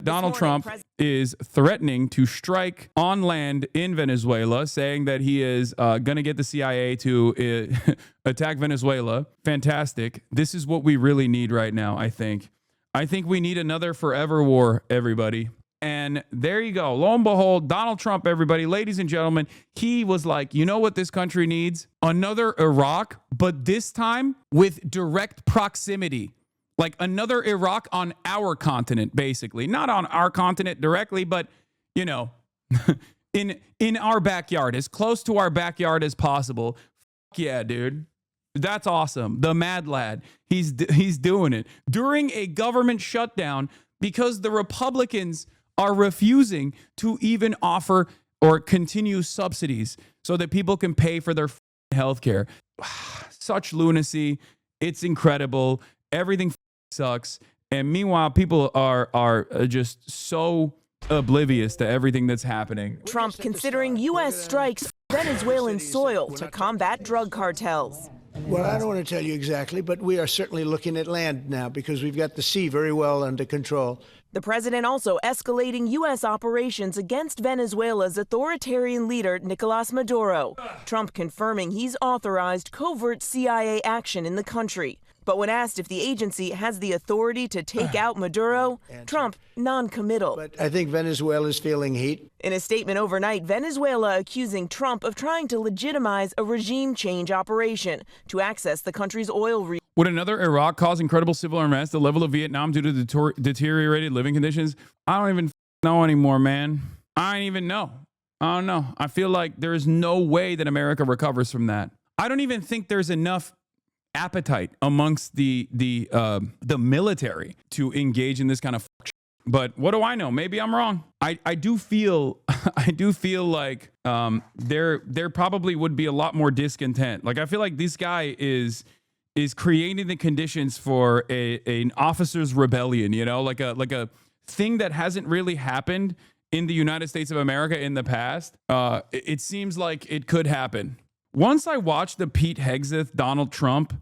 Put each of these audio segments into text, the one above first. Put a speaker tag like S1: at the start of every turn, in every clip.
S1: Donald Trump is threatening to strike on land in Venezuela, saying that he is going to get the CIA to attack Venezuela. Fantastic. This is what we really need right now, I think. I think we need another forever war, everybody. And there you go. Lo and behold, Donald Trump, everybody, ladies and gentlemen, he was like, you know what this country needs? Another Iraq, but this time with direct proximity. Like another Iraq on our continent, basically. Not on our continent directly, but, you know, in our backyard, as close to our backyard as possible. Fuck yeah, dude. That's awesome. The mad lad. He's doing it during a government shutdown because the Republicans are refusing to even offer or continue subsidies so that people can pay for their health care. Such lunacy. It's incredible. Everything sucks. And meanwhile, people are just so oblivious to everything that's happening.
S2: Trump considering U.S. strikes Venezuelan soil to combat drug cartels.
S3: Well, I don't want to tell you exactly, but we are certainly looking at land now because we've got the sea very well under control.
S2: The president also escalating U.S. operations against Venezuela's authoritarian leader, Nicolas Maduro. Trump confirming he's authorized covert CIA action in the country. But when asked if the agency has the authority to take out Maduro, Trump non-committal.
S3: But I think Venezuela's feeling heat.
S2: In a statement overnight, Venezuela accusing Trump of trying to legitimize a regime change operation to access the country's oil resources.
S1: Would another Iraq cause incredible civil unrest, the level of Vietnam due to deteriorated living conditions? I don't even know anymore, man. I don't even know. I don't know. I feel like there is no way that America recovers from that. I don't even think there's enough appetite amongst the military to engage in this kind of shit. But what do I know? Maybe I'm wrong. I do feel like there probably would be a lot more discontent. Like I feel like this guy is creating the conditions for an officer's rebellion, you know, like a thing that hasn't really happened in the United States of America in the past. It seems like it could happen. Once I watched the Pete Hegseth, Donald Trump,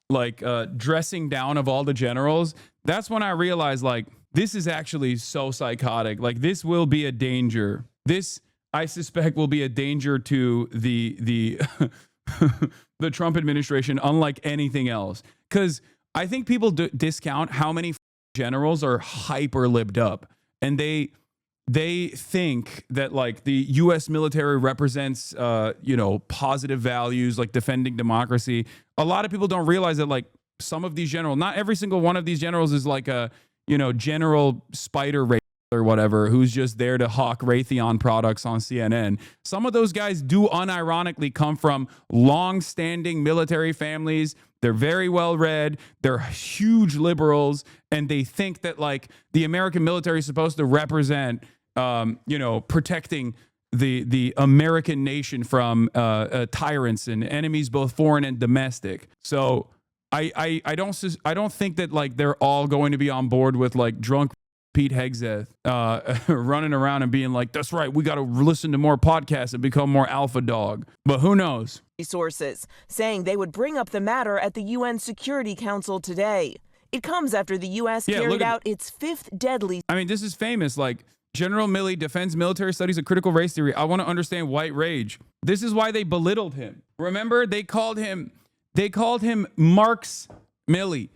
S1: like dressing down of all the generals, that's when I realized like this is actually so psychotic. Like this will be a danger. This, I suspect, will be a danger to the the Trump administration, unlike anything else. Because I think people discount how many generals are hyper libbed up, and they think that like the U.S. military represents, positive values like defending democracy. A lot of people don't realize that like some of these generals, not every single one of these generals is like a, General Spider Ray or whatever, who's just there to hawk Raytheon products on CNN. Some of those guys do unironically come from long-standing military families. They're very well read. They're huge liberals, and they think that like the American military is supposed to represent, protecting the American nation from tyrants and enemies, both foreign and domestic. So I don't think that like they're all going to be on board with like drunk Pete Hegseth running around and being like, that's right, we got to listen to more podcasts and become more alpha dog. But who knows?
S2: Resources saying they would bring up the matter at the UN Security Council today. It comes after the U.S. carried out its fifth deadly.
S1: I mean, this is famous. Like General Milley defends military studies of critical race theory. I want to understand white rage. This is why they belittled him. Remember, they called him Marx Milley.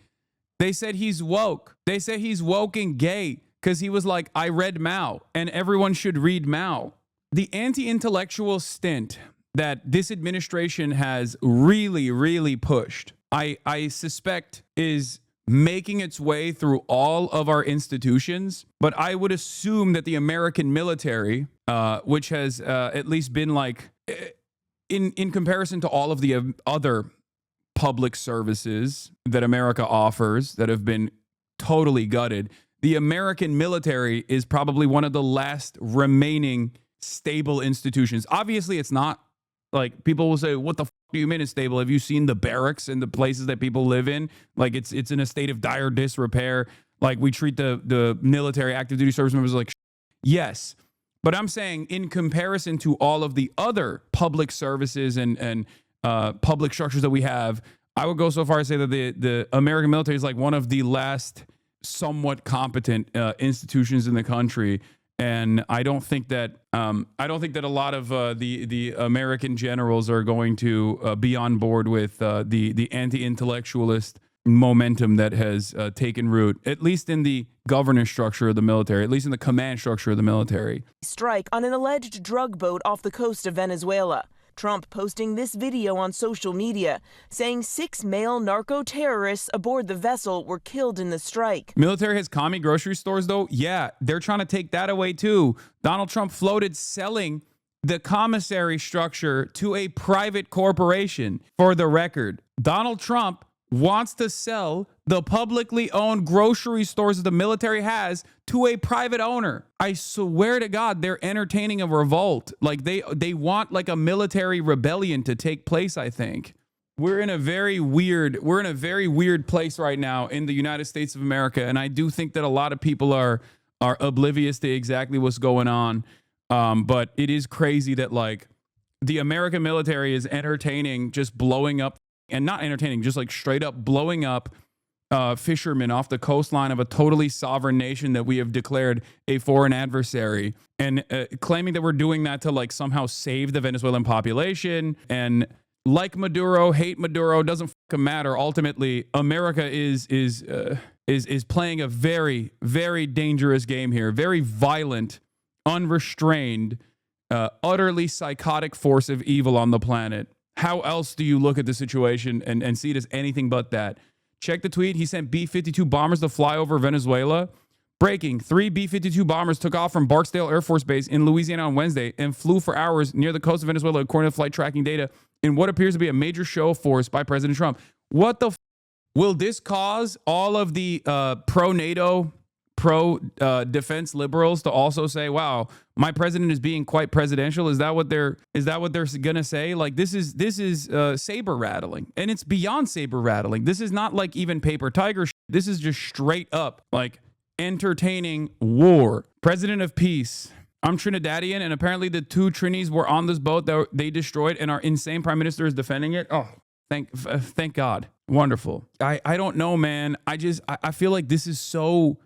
S1: They said he's woke. They said he's woke and gay because he was like, I read Mao and everyone should read Mao. The anti-intellectual stint that this administration has really, really pushed, I suspect is making its way through all of our institutions. But I would assume that the American military, which has at least been like, in comparison to all of the other public services that America offers that have been totally gutted, the American military is probably one of the last remaining stable institutions. Obviously, it's not. Like, people will say, what the f*** do you mean it's stable? Have you seen the barracks and the places that people live in? Like, it's in a state of dire disrepair. Like, we treat the military active duty service members like yes. But I'm saying in comparison to all of the other public services and public structures that we have, I would go so far as to say that the American military is like one of the last somewhat competent institutions in the country. And I don't think that a lot of the American generals are going to be on board with the anti-intellectualist momentum that has taken root, at least in the governance structure of the military, at least in the command structure of the military.
S2: Strike on an alleged drug boat off the coast of Venezuela. Trump posting this video on social media, saying 6 male narco-terrorists aboard the vessel were killed in the strike.
S1: Military has commie grocery stores, though? Yeah, they're trying to take that away, too. Donald Trump floated selling the commissary structure to a private corporation. For the record, Donald Trump wants to sell the publicly owned grocery stores that the military has to a private owner. I swear to God, they're entertaining a revolt. Like they want like a military rebellion to take place, I think. We're in a very weird place right now in the United States of America. And I do think that a lot of people are oblivious to exactly what's going on. But it is crazy that like the American military is entertaining just blowing up, and not entertaining, just like straight up blowing up fishermen off the coastline of a totally sovereign nation that we have declared a foreign adversary, and claiming that we're doing that to like somehow save the Venezuelan population. And like Maduro, hate Maduro, doesn't fucking matter. Ultimately, America is playing a very, very dangerous game here. Very violent, unrestrained, utterly psychotic force of evil on the planet. How else do you look at the situation and see it as anything but that? Check the tweet. He sent B-52 bombers to fly over Venezuela. Breaking, 3 B-52 bombers took off from Barksdale Air Force Base in Louisiana on Wednesday and flew for hours near the coast of Venezuela, according to flight tracking data, in what appears to be a major show of force by President Trump. What the will this cause all of the pro-NATO, pro-defense liberals to also say, wow, my president is being quite presidential? Is that what they're gonna say? Like this is saber rattling, and it's beyond saber rattling. This is not like even paper tiger shit. This is just straight up like entertaining war. President of peace. I'm Trinidadian, and apparently the 2 Trinis were on this boat that they destroyed, and our insane prime minister is defending it. Oh, thank God. Wonderful. I don't know, man. I feel like this is so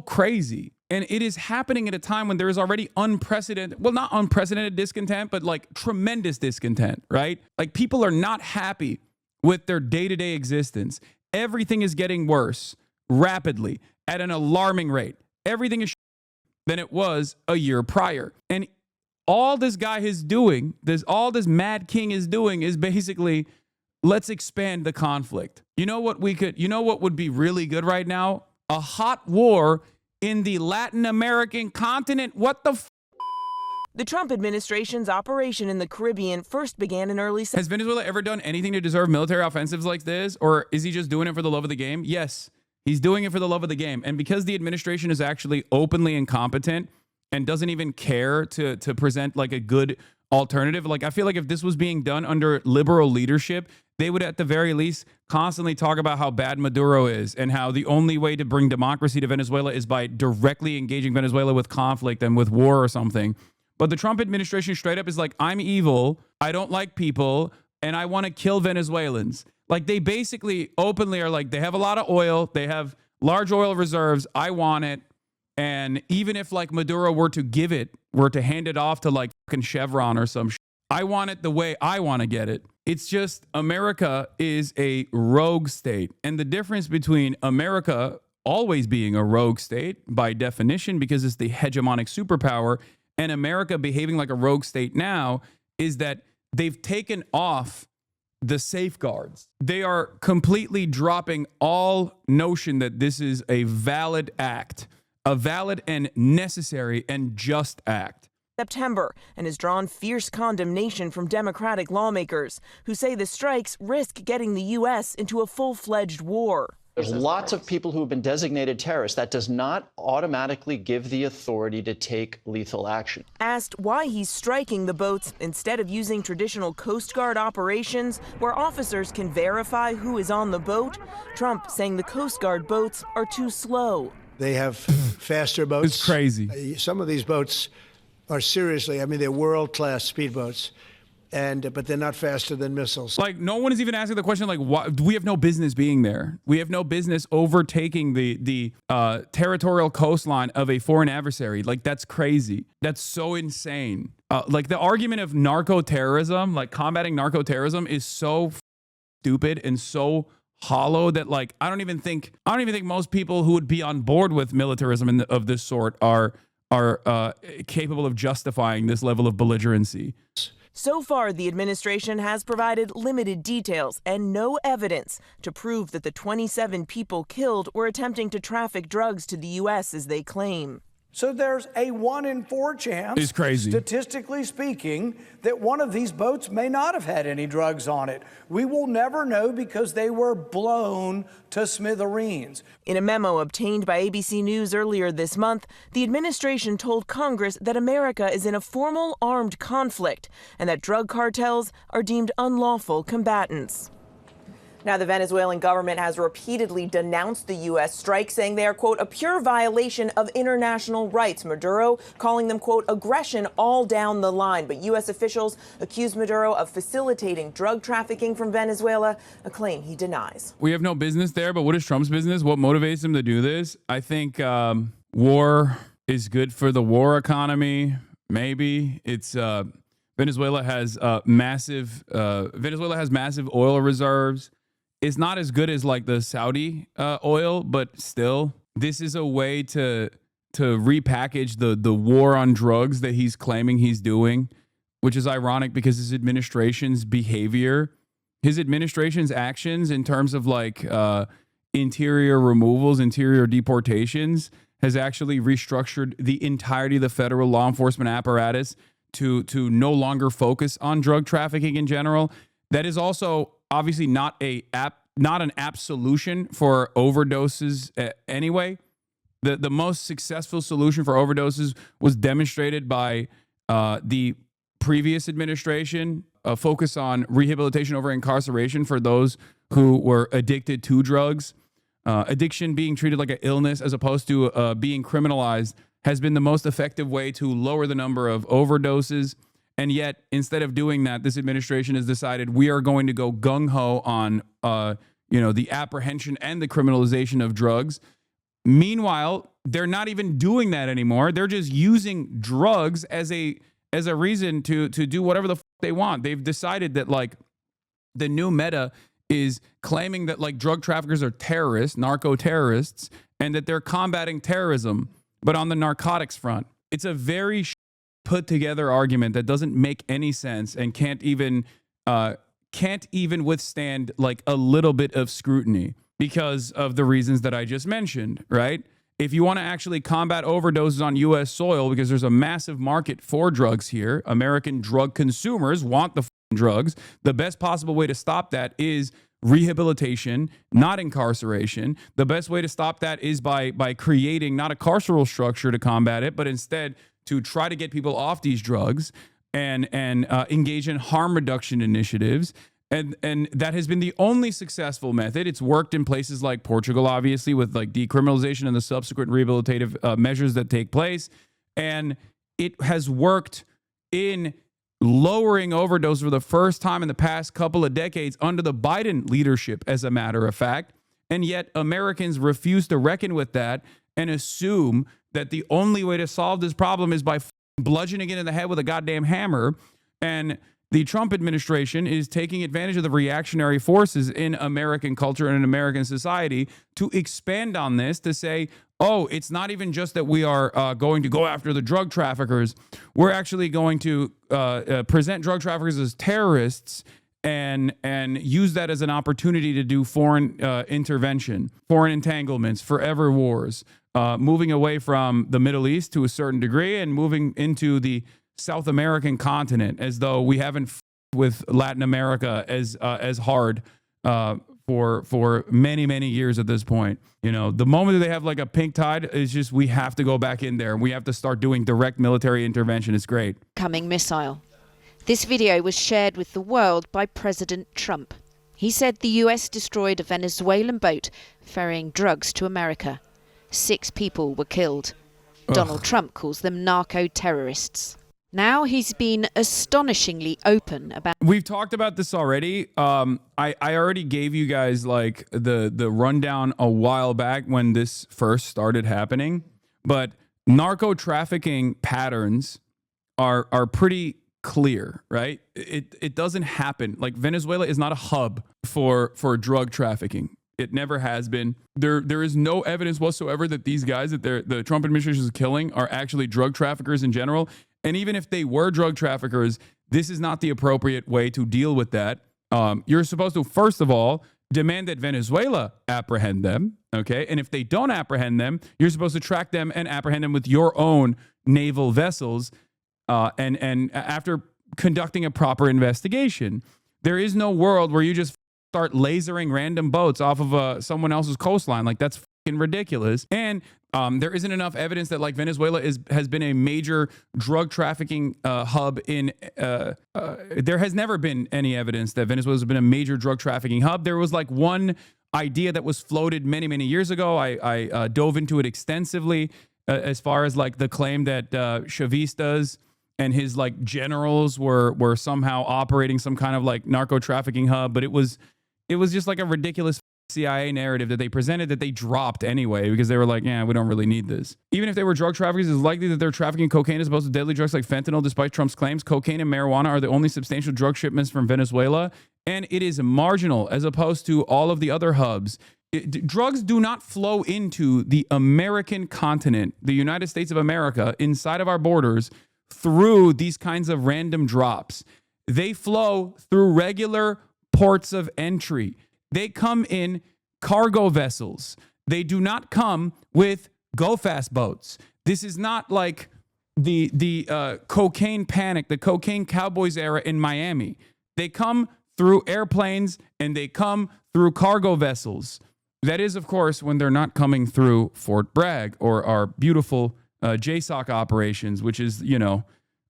S1: crazy. And it is happening at a time when there is already unprecedented, well, not unprecedented discontent, but like tremendous discontent, right? Like people are not happy with their day-to-day existence. Everything is getting worse rapidly at an alarming rate. Everything is than it was a year prior. And all this guy is doing, all this Mad King is doing is basically, let's expand the conflict. You know what would be really good right now? A hot war in the Latin American continent. What the
S2: The Trump administration's operation in the Caribbean first began in early
S1: Has Venezuela ever done anything to deserve military offensives like this? Or is he just doing it for the love of the game? Yes, he's doing it for the love of the game. And because the administration is actually openly incompetent and doesn't even care to present like a good alternative, like I feel like if this was being done under liberal leadership, they would at the very least constantly talk about how bad Maduro is and how the only way to bring democracy to Venezuela is by directly engaging Venezuela with conflict and with war or something. But the Trump administration straight up is like, I'm evil, I don't like people, and I want to kill Venezuelans. Like they basically openly are like, they have a lot of oil, they have large oil reserves, I want it. And even if like Maduro were to hand it off to like fucking Chevron or some shit, I want it the way I want to get it. It's just America is a rogue state. And the difference between America always being a rogue state by definition, because it's the hegemonic superpower, and America behaving like a rogue state now is that they've taken off the safeguards. They are completely dropping all notion that this is a valid act, a valid and necessary and just act.
S2: September, and has drawn fierce condemnation from Democratic lawmakers who say the strikes risk getting the U.S. into a full-fledged war.
S4: There's lots of people who have been designated terrorists. That does not automatically give the authority to take lethal action.
S2: Asked why he's striking the boats instead of using traditional Coast Guard operations where officers can verify who is on the boat, Trump saying the Coast Guard boats are too slow.
S3: They have faster boats.
S1: It's crazy.
S3: Some of these boats are seriously, I mean, they're world-class speedboats. but they're not faster than missiles.
S1: Like, no one is even asking the question, like, why, we have no business being there. We have no business overtaking the territorial coastline of a foreign adversary. Like, that's crazy. That's so insane. Like, the argument of narco-terrorism, like combating narco-terrorism, is so stupid and so hollow that, like, I don't even think most people who would be on board with militarism of this sort are capable of justifying this level of belligerency.
S2: So far, the administration has provided limited details and no evidence to prove that the 27 people killed were attempting to traffic drugs to the U.S. as they claim.
S5: So there's a 1 in 4 chance,
S1: it's crazy,
S5: statistically speaking, that one of these boats may not have had any drugs on it. We will never know because they were blown to smithereens.
S2: In a memo obtained by ABC News earlier this month, the administration told Congress that America is in a formal armed conflict and that drug cartels are deemed unlawful combatants. Now, the Venezuelan government has repeatedly denounced the U.S. strike, saying they are, quote, a pure violation of international rights. Maduro calling them, quote, aggression all down the line. But U.S. officials accuse Maduro of facilitating drug trafficking from Venezuela, a claim he denies.
S1: We have no business there, but what is Trump's business? What motivates him to do this? I think war is good for the war economy. Maybe it's Venezuela has massive oil reserves. It's not as good as like the Saudi oil, but still, this is a way to repackage the war on drugs that he's claiming he's doing, which is ironic because his administration's behavior, his administration's actions in terms of like interior removals, interior deportations, has actually restructured the entirety of the federal law enforcement apparatus to no longer focus on drug trafficking in general. That is also obviously not an apt solution for overdoses anyway. The most successful solution for overdoses was demonstrated by the previous administration, a focus on rehabilitation over incarceration for those who were addicted to drugs. Addiction being treated like an illness as opposed to being criminalized has been the most effective way to lower the number of overdoses. And yet, instead of doing that, this administration has decided we are going to go gung-ho on, the apprehension and the criminalization of drugs. Meanwhile, they're not even doing that anymore. They're just using drugs as a reason to do whatever the they want. They've decided that like the new meta is claiming that like drug traffickers are terrorists, narco-terrorists, and that they're combating terrorism, but on the narcotics front. It's a very put together argument that doesn't make any sense and can't even withstand like a little bit of scrutiny because of the reasons that I just mentioned, right? If you want to actually combat overdoses on U.S. soil, because there's a massive market for drugs here, American drug consumers want the drugs. The best possible way to stop that is rehabilitation, not incarceration. The best way to stop that is by creating not a carceral structure to combat it, but instead to try to get people off these drugs and engage in harm reduction initiatives. And that has been the only successful method. It's worked in places like Portugal, obviously, with like decriminalization and the subsequent rehabilitative measures that take place. And it has worked in lowering overdose for the first time in the past couple of decades under the Biden leadership, as a matter of fact. And yet Americans refuse to reckon with that and assume that the only way to solve this problem is by bludgeoning it in the head with a goddamn hammer. And the Trump administration is taking advantage of the reactionary forces in American culture and in American society to expand on this, to say, oh, it's not even just that we are going to go after the drug traffickers. We're actually going to present drug traffickers as terrorists and use that as an opportunity to do foreign intervention, foreign entanglements, forever wars, moving away from the Middle East to a certain degree and moving into the South American continent, as though we haven't with Latin America as hard for many years at this point. You know, the moment that they have like a pink tide, is just we have to go back in there and we have to start doing direct military intervention. It's great.
S6: Coming missile. This video was shared with the world by President Trump. He said the US destroyed a Venezuelan boat ferrying drugs to America. 6 people were killed. Donald Trump calls them narco-terrorists. Now he's been astonishingly open about.
S1: We've talked about this already. I already gave you guys like the rundown a while back when this first started happening, but narco trafficking patterns are pretty clear, right? It doesn't happen. Like Venezuela is not a hub for drug trafficking. It never has been. There is no evidence whatsoever that these guys that the Trump administration is killing are actually drug traffickers in general. And even if they were drug traffickers, this is not the appropriate way to deal with that. You're supposed to, first of all, demand that Venezuela apprehend them, okay? And if they don't apprehend them, you're supposed to track them and apprehend them with your own naval vessels, and after conducting a proper investigation. There is no world where you just start lasering random boats off of someone else's coastline. Like, that's fucking ridiculous. And there isn't enough evidence that like Venezuela has been a major drug trafficking hub in. There has never been any evidence that Venezuela has been a major drug trafficking hub. There was like one idea that was floated many years ago. I dove into it extensively as far as like the claim that Chavistas and his like generals were somehow operating some kind of like narco trafficking hub, but it was just like a ridiculous CIA narrative that they presented that they dropped anyway because they were like, yeah, we don't really need this. Even if they were drug traffickers, it's likely that they're trafficking cocaine as opposed to deadly drugs like fentanyl, despite Trump's claims. Cocaine and marijuana are the only substantial drug shipments from Venezuela, and it is marginal as opposed to all of the other hubs. Drugs do not flow into the American continent, the United States of America, inside of our borders through these kinds of random drops. They flow through regular ports of entry. They come in cargo vessels. They do not come with go-fast boats. This is not like the cocaine panic, the cocaine cowboys era in Miami. They come through airplanes and they come through cargo vessels. That is, of course, when they're not coming through Fort Bragg or our beautiful JSOC operations, which is, you know,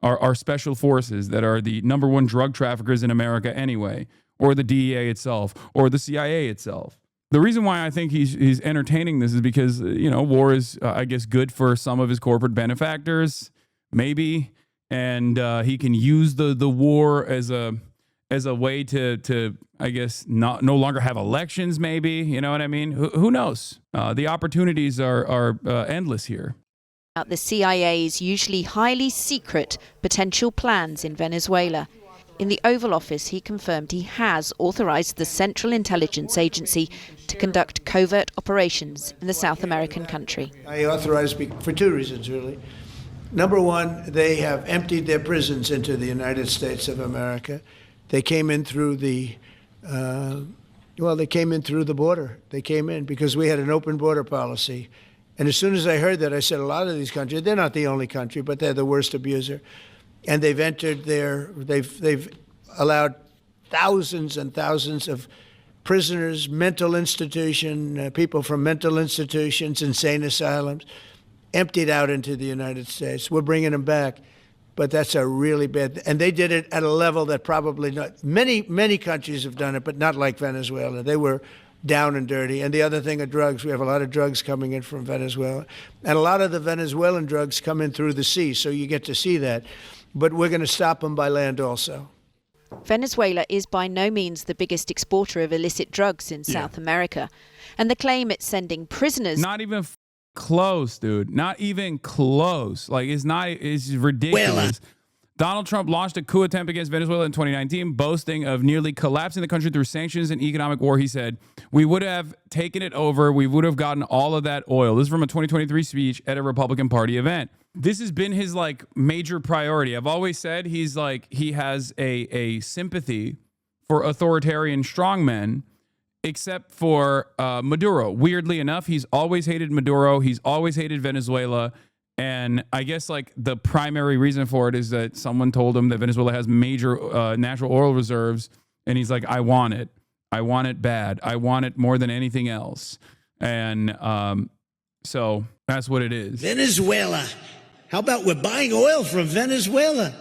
S1: our special forces that are the number one drug traffickers in America anyway, or the DEA itself, or the CIA itself. The reason why I think he's entertaining this is because, you know, war is, I guess, good for some of his corporate benefactors, maybe, and he can use the war as a way to I guess no longer have elections, maybe. You know what I mean? Who knows? The opportunities are endless here.
S6: The CIA's usually highly secret potential plans in Venezuela. In the Oval Office, he confirmed he has authorized the Central Intelligence Agency to conduct covert operations in the South American country.
S3: I authorized for two reasons, really. Number one, they have emptied their prisons into the United States of America. They came in through the they came in through the border. They came in because we had an open border policy. And as soon as I heard that, I said, a lot of these countries, they're not the only country, but they're the worst abuser. And they've entered they've allowed thousands and thousands of prisoners, mental institution, people from mental institutions, insane asylums, emptied out into the United States. We're bringing them back. But that's a really bad, and they did it at a level that probably not, many countries have done it, but not like Venezuela. They were down and dirty. And the other thing are drugs. We have a lot of drugs coming in from Venezuela. And a lot of the Venezuelan drugs come in through the sea, so you get to see that. But we're going to stop them by land also.
S6: Venezuela is by no means the biggest exporter of illicit drugs in South America. And the claim it's sending prisoners...
S1: Not even close, dude. Not even close. Like, it's ridiculous. Donald Trump launched a coup attempt against Venezuela in 2019, boasting of nearly collapsing the country through sanctions and economic war. He said, we would have taken it over. We would have gotten all of that oil. This is from a 2023 speech at a Republican Party event. This has been his like major priority. I've always said he's like, he has a sympathy for authoritarian strongmen, except for Maduro. Weirdly enough, he's always hated Maduro. He's always hated Venezuela. And I guess like the primary reason for it is that someone told him that Venezuela has major natural oil reserves. And he's like, I want it. I want it bad. I want it more than anything else. And so that's what it is.
S3: Venezuela. How about we're buying oil from Venezuela?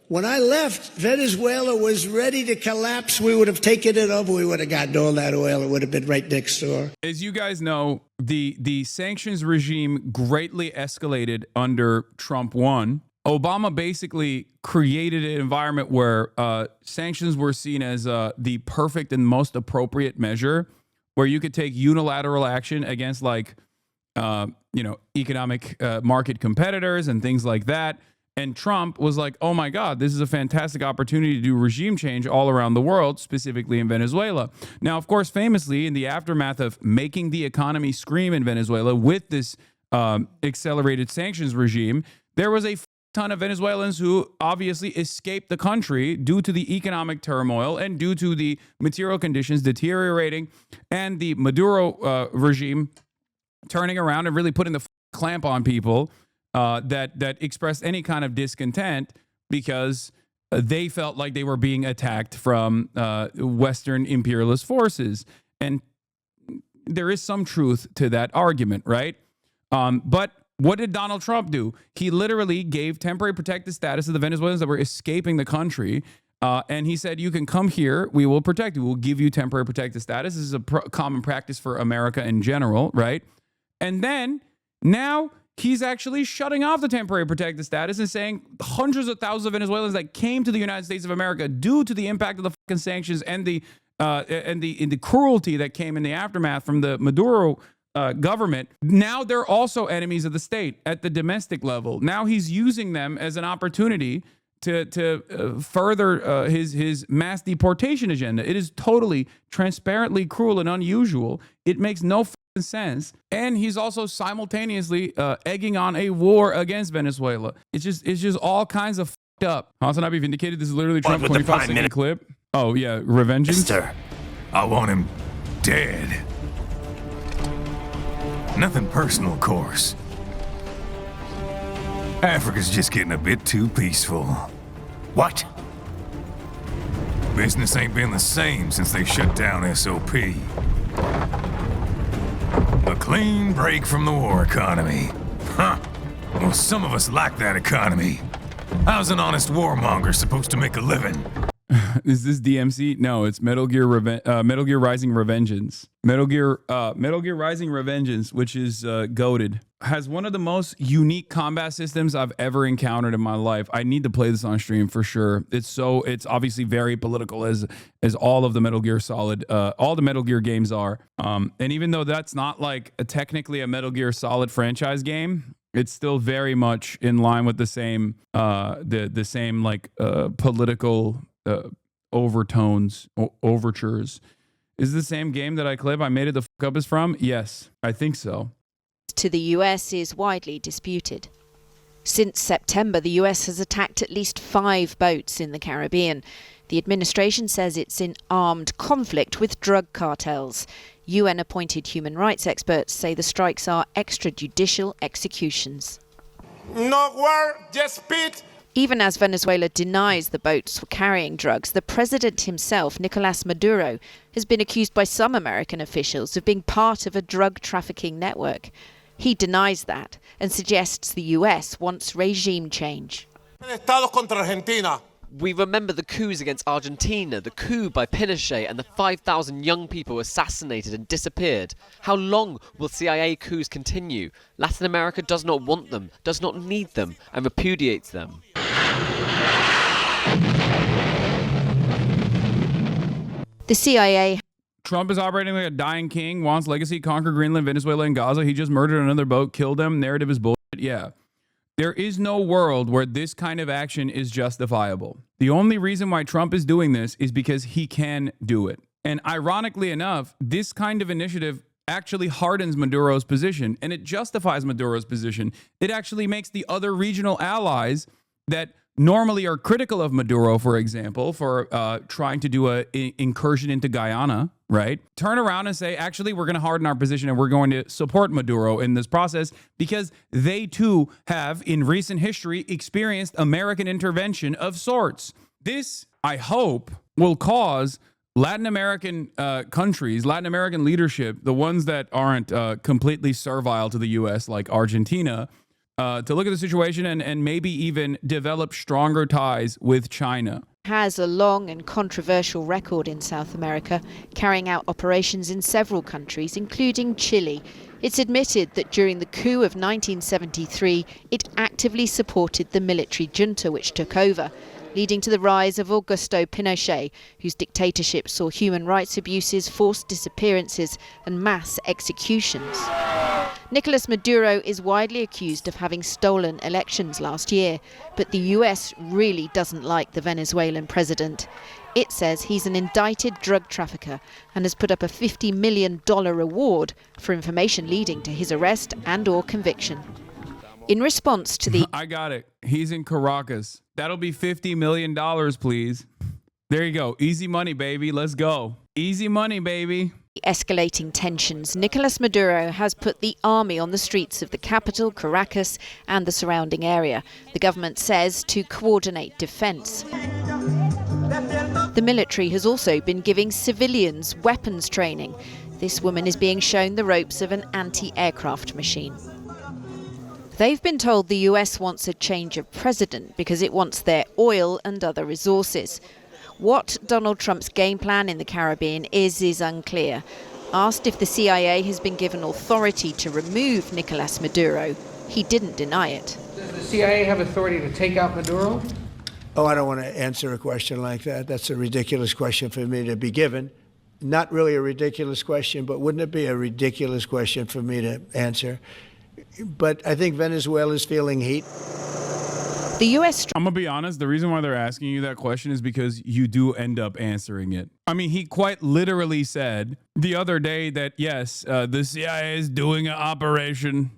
S3: When I left, Venezuela was ready to collapse. We would have taken it over. We would have gotten all that oil. It would have been right next door.
S1: As you guys know, the sanctions regime greatly escalated under Trump 1. Obama basically created an environment where sanctions were seen as the perfect and most appropriate measure, where you could take unilateral action against economic market competitors and things like that. And Trump was like, oh my God, this is a fantastic opportunity to do regime change all around the world, specifically in Venezuela. Now, of course, famously, in the aftermath of making the economy scream in Venezuela with this accelerated sanctions regime, there was a ton of Venezuelans who obviously escaped the country due to the economic turmoil and due to the material conditions deteriorating and the Maduro regime turning around and really putting the clamp on people that expressed any kind of discontent because they felt like they were being attacked from Western imperialist forces. And there is some truth to that argument, right? But what did Donald Trump do? He literally gave temporary protected status to the Venezuelans that were escaping the country. And he said, you can come here. We will protect you. We'll give you temporary protected status. This is a common practice for America in general, right? And then now he's actually shutting off the temporary protected status and saying hundreds of thousands of Venezuelans that came to the United States of America due to the impact of the fucking sanctions and the cruelty that came in the aftermath from the Maduro government. Now they're also enemies of the state at the domestic level. Now he's using them as an opportunity to further his mass deportation agenda. It is totally transparently cruel and unusual. It makes no sense. And he's also simultaneously egging on a war against Venezuela. It's just all kinds of fucked up. HasanAbi vindicated. This is literally Trump's 25-second clip. Oh yeah, Revengeance.
S7: Mister, I want him dead. Nothing personal, of course. Africa's just getting a bit too peaceful. What? Business ain't been the same since they shut down SOP. A clean break from the war economy. Huh. Well, some of us like that economy. How's an honest warmonger supposed to make a living?
S1: Is this DMC? No, it's Metal Gear Rising Revengeance. Metal Gear Rising Revengeance, which is goated, has one of the most unique combat systems I've ever encountered in my life. I need to play this on stream for sure. It's obviously very political as all of the Metal Gear Solid, all the Metal Gear games are. And even though that's not like technically a Metal Gear Solid franchise game, it's still very much in line with the same political overtones, overtures. Is the same game that I clip I made it the fuck up is from? Yes, I think so.
S6: To the US is widely disputed. Since September, the US has attacked at least 5 boats in the Caribbean. The administration says it's in armed conflict with drug cartels. UN-appointed human rights experts say the strikes are extrajudicial executions.
S8: No war, just peace.
S6: Even as Venezuela denies the boats were carrying drugs, the president himself, Nicolás Maduro, has been accused by some American officials of being part of a drug trafficking network. He denies that and suggests the US wants regime change.
S8: Estados contra Argentina.
S9: We remember the coups against Argentina, the coup by Pinochet, and the 5,000 young people assassinated and disappeared. How long will CIA coups continue? Latin America does not want them, does not need them, and repudiates them.
S6: The CIA.
S1: Trump is operating like a dying king, wants legacy, conquer Greenland, Venezuela, and Gaza. He just murdered another boat, killed them. Narrative is bullshit. Yeah. There is no world where this kind of action is justifiable. The only reason why Trump is doing this is because he can do it. And ironically enough, this kind of initiative actually hardens Maduro's position, and it justifies Maduro's position. It actually makes the other regional allies that normally are critical of Maduro, for example, for trying to do an incursion into Guyana, right? Turn around and say, actually, we're going to harden our position and we're going to support Maduro in this process because they too have, in recent history, experienced American intervention of sorts. This, I hope, will cause Latin American countries, Latin American leadership, the ones that aren't completely servile to the U.S., like Argentina, to look at the situation and maybe even develop stronger ties with China.
S6: Has a long and controversial record in South America, carrying out operations in several countries, including Chile. It's admitted that during the coup of 1973, it actively supported the military junta which took over, leading to the rise of Augusto Pinochet, whose dictatorship saw human rights abuses, forced disappearances and mass executions. Nicolas Maduro is widely accused of having stolen elections last year, but the US really doesn't like the Venezuelan president. It says he's an indicted drug trafficker and has put up a $50 million reward for information leading to his arrest and/or conviction. In response to the...
S1: I got it. He's in Caracas. That'll be $50 million, please. There you go. Easy money, baby. Let's go. Easy money, baby.
S6: Escalating tensions, Nicolas Maduro has put the army on the streets of the capital, Caracas, and the surrounding area. The government says to coordinate defense. The military has also been giving civilians weapons training. This woman is being shown the ropes of an anti-aircraft machine. They've been told the US wants a change of president because it wants their oil and other resources. What Donald Trump's game plan in the Caribbean is unclear. Asked if the CIA has been given authority to remove Nicolas Maduro, he didn't deny it.
S10: Does the CIA have authority to take out Maduro?
S3: Oh, I don't want to answer a question like that. That's a ridiculous question for me to be given. Not really a ridiculous question, but wouldn't it be a ridiculous question for me to answer? But I think Venezuela's feeling heat.
S6: The U.S.
S1: I'm going to be honest. The reason why they're asking you that question is because you do end up answering it. I mean, he quite literally said the other day that, yes, the CIA is doing an operation